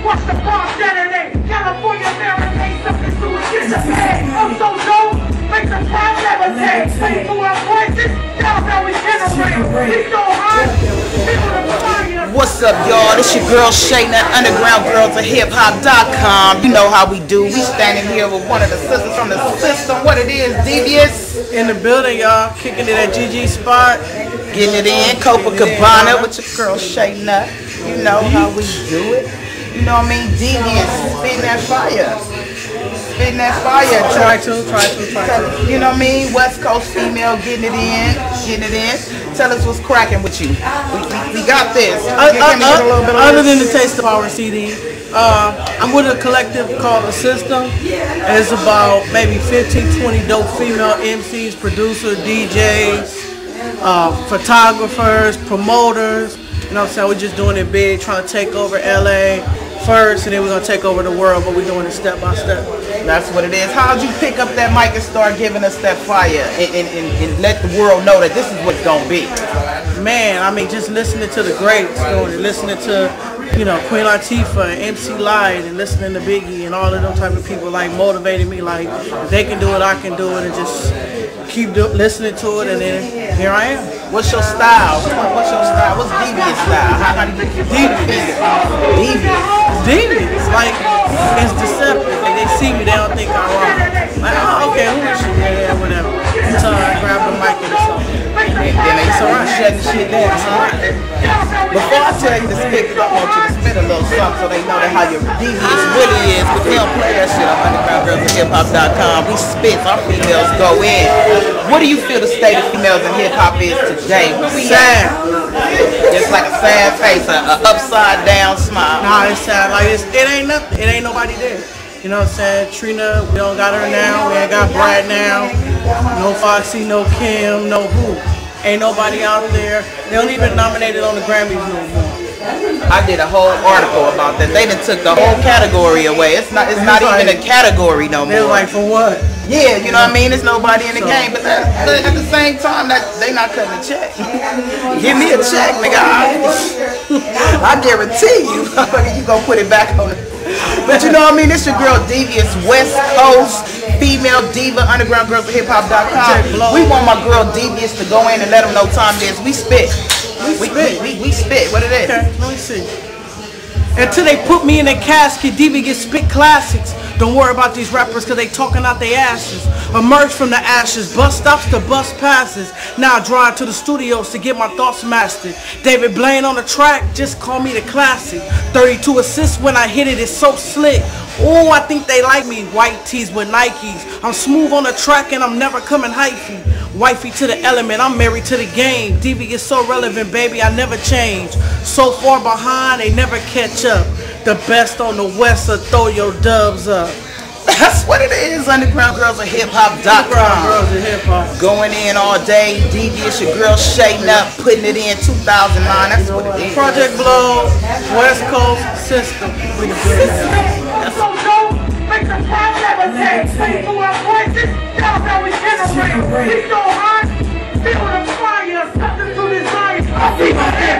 Watch the bomb detonate. California marinate. Something to get the pay. I'm so dope. Make the crowd levitate. Pay for our voices. Y'all know we generate. We so hot. People are flying. What's up, y'all? This your girl Shayna, undergroundgirlsofhiphop.com. You know how we do. We standing here with one of the sisters from the system. What it is, Devious. In the building, y'all. Kicking it at GG Spot. Getting it in. Copacabana with your girl Shayna. You know how we do it. You know what I mean? Devious. Spitting that fire. Spitting that fire. Try to. You know what I mean? West Coast female getting it in. Tell us what's cracking with you. We got this. Other than the Taste of Power CD, I'm with a collective called The System. It's about maybe 15-20 dope female MCs, producers, DJs, photographers, promoters. You know what I'm saying? We're just doing it big, trying to take over LA first, and then we're going to take over the world, but we're doing it step by step. That's what it is. How'd you pick up that mic and start giving us that fire and let the world know that this is what's going to be? Man, I mean, just listening to the greats, listening to, you know, Queen Latifah and MC Lyte, and listening to Biggie and all of those type of people, like, motivated me, like, if they can do it, I can do it, and just keep listening to it, and then here I am. What's your style? What's your style? What's Devious style? How do you Devious. Like, it's deceptive. Like, they see me, they don't think I'm wrong. Like, oh, okay, who is she? Yeah, whatever. Until I grab the mic and something. And then they start shutting shit down. Before I tell you to spit, I want you to spit a little something so they know that how your Devious really is. But they don't play that shit on undergroundgirlsofhiphop.com. We spit, our females go in. What do you feel the state of females in hip-hop is today? Sad. It's like a sad face, an upside down smile. Nah, it's sad. Like, it ain't nothing. It ain't nobody there. You know what I'm saying? Trina, we don't got her now. We ain't got Brad now. No Foxy, no Kim, no who. Ain't nobody out there. They don't even nominate it on the Grammys no more. I did a whole article about that. They done took the whole category away. It's not even a category no more. They're like, for what? Yeah, you know what I mean? There's nobody in the game, but at the same time, they not cutting a check. Give me a check, nigga. I guarantee you, you gonna put it back on it. But you know what I mean? This your girl Devious, West Coast female diva, undergroundgirlsofhiphop.com. We want my girl Devious to go in and let them know time it is. We spit. We spit. What it is? Okay, let me see. Until they put me in a casket, Devious spit classics. Don't worry about these rappers because they talking out their asses. Emerge from the ashes, bus stops to bus passes. Now I drive to the studios to get my thoughts mastered. David Blaine on the track, just call me the classic. 32 assists when I hit it, it's so slick. Oh, I think they like me. White tees with Nikes. I'm smooth on the track and I'm never coming hyphy. Wifey to the element, I'm married to the game. Devious so relevant, baby, I never change. So far behind, they never catch up. The best on the west, so throw your dubs up. That's what it is, undergroundgirlsofhiphop.com. Going in all day, Devious, your girl Shayna, putting it in 2009, that's what it is. Project Blow, West Coast System. So dope, make the crowd levitate. Pay for our voices, y'all know we generate. We so hot, feel the fire, something to desire. I see my head.